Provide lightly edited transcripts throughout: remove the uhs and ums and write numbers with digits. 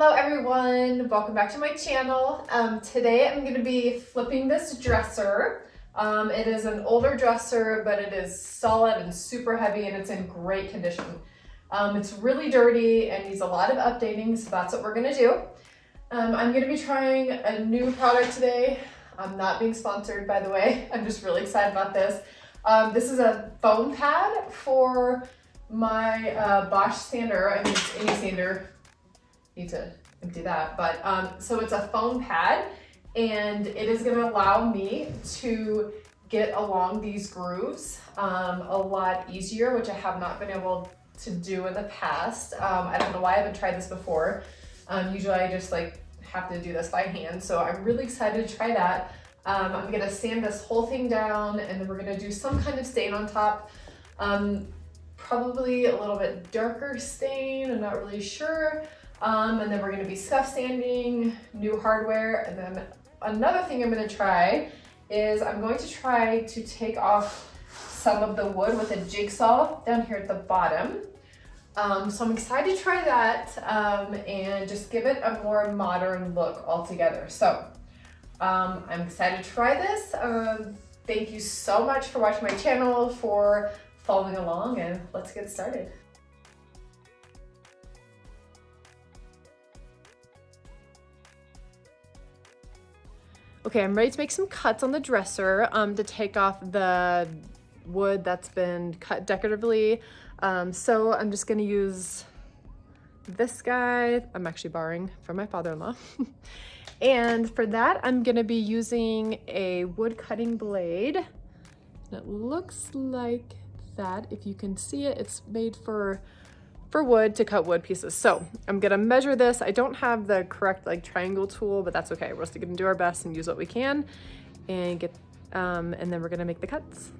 Hello everyone, welcome back to my channel. Today I'm going to be flipping this dresser. It is an older dresser, but it is solid and super heavy and it's in great condition. It's really dirty and needs a lot of updating, so that's what we're going to do. I'm going to be trying a new product today. I'm not being sponsored, by the way. I'm just really excited about this. This is a foam pad for my Bosch sander. I mean, it's any sander. Need to empty that, but so it's a foam pad and it is going to allow me to get along these grooves a lot easier, which I have not been able to do in the past. I don't know why I haven't tried this before. Usually I just have to do this by hand, so I'm really excited to try that. I'm going to sand this whole thing down and then we're going to do some kind of stain on top. Probably a little bit darker stain, I'm not really sure. And then we're going to be scuff sanding, new hardware, and then another thing I'm going to try is I'm going to try to take off some of the wood with a jigsaw down here at the bottom. So I'm excited to try that and just give it a more modern look altogether. So I'm excited to try this. Thank you so much for watching my channel, for following along, and let's get started. Okay, I'm ready to make some cuts on the dresser to take off the wood that's been cut decoratively. So I'm just gonna use this guy. I'm actually borrowing from my father-in-law. And for that, I'm gonna be using a wood cutting blade. And it looks like that. If you can see it, it's made for wood, to cut wood pieces. So I'm gonna measure this. I don't have the correct triangle tool, but that's okay. We're still gonna do our best and use what we can and get, and then we're gonna make the cuts.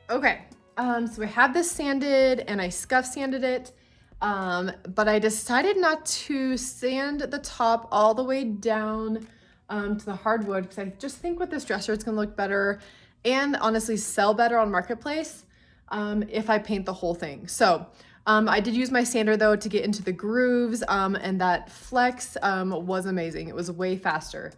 Okay, so we have this sanded and I scuff sanded it, but I decided not to sand the top all the way down to the hardwood because I just think with this dresser it's gonna look better and honestly sell better on Marketplace if I paint the whole thing. So I did use my sander though to get into the grooves and that flex was amazing. It was way faster.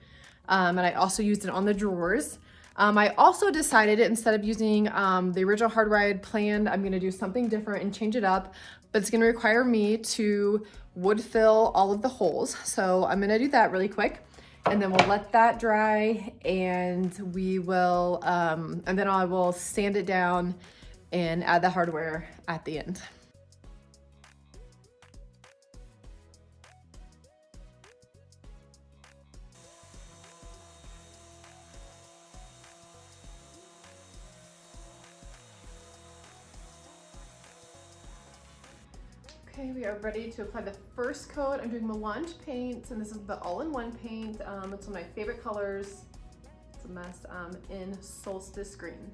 And I also used it on the drawers. I also decided instead of using the original hardware I had planned, I'm gonna do something different and change it up, but it's gonna require me to wood fill all of the holes. So I'm gonna do that really quick and then we'll let that dry and we will, and then I will sand it down and add the hardware at the end. Okay, we are ready to apply the first coat. I'm doing Melange paint, and this is the all-in-one paint. It's one of my favorite colors. It's a mess in Solstice Green.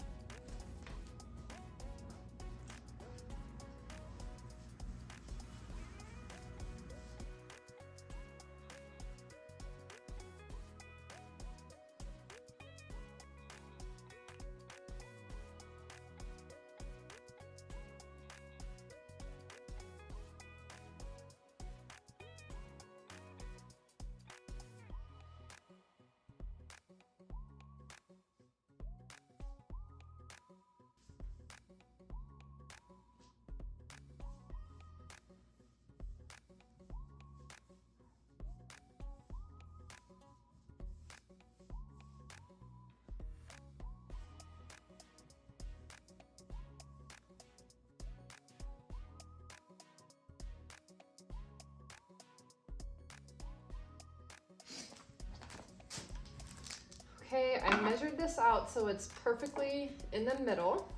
measured this out so it's perfectly in the middle.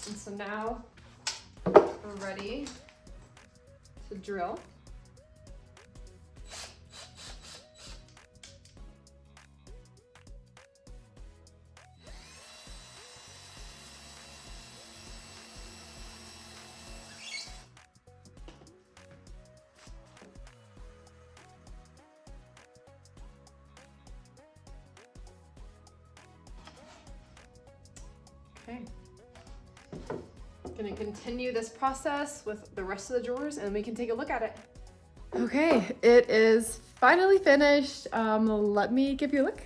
And so now we're ready to drill. Okay. Gonna continue this process with the rest of the drawers and we can take a look at it. Okay, it is finally finished. Let me give you a look.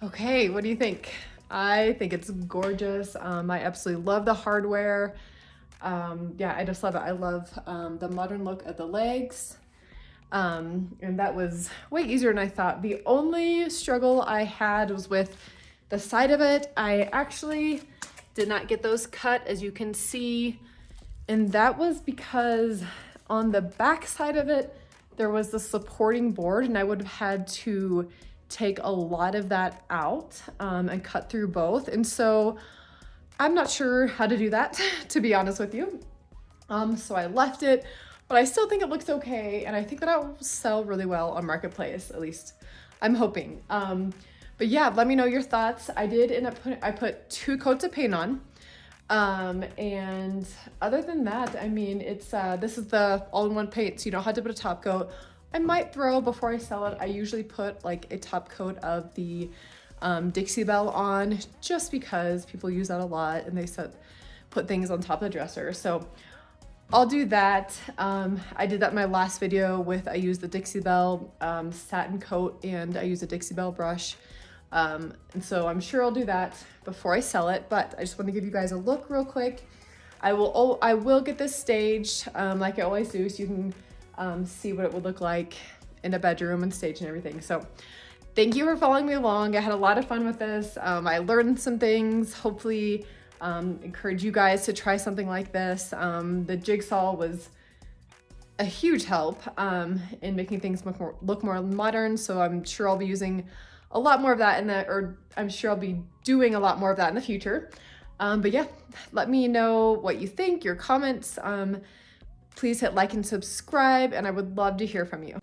Okay, what do you think? I think it's gorgeous. I absolutely love the hardware. Yeah, I just love it. I love the modern look of the legs. And that was way easier than I thought. The only struggle I had was with the side of it. I actually did not get those cut, as you can see. And that was because on the back side of it, there was the supporting board and I would have had to take a lot of that out and cut through both. And so I'm not sure how to do that, to be honest with you. So I left it, but I still think it looks okay. And I think that it will sell really well on Marketplace, at least I'm hoping. But yeah, let me know your thoughts. I did end up I put 2 coats of paint on. And other than that, I mean, it's, this is the all-in-one paint, so you don't have to put a top coat. I might throw, before I sell it, I usually put like a top coat of the Dixie Belle on, just because people use that a lot and they put things on top of the dresser. So I'll do that. I did that in my last video I used the Dixie Belle satin coat and I used a Dixie Belle brush. And so I'm sure I'll do that before I sell it, but I just want to give you guys a look real quick. I will get this staged like I always do, so you can see what it would look like in a bedroom and stage and everything. So thank you for following me along. I had a lot of fun with this. I learned some things, hopefully encourage you guys to try something like this. The Jigsaw was a huge help in making things look more modern. So I'm sure I'll be using a lot more of that I'm sure I'll be doing a lot more of that in the future. But yeah, let me know what you think, your comments. Please hit like and subscribe, and I would love to hear from you.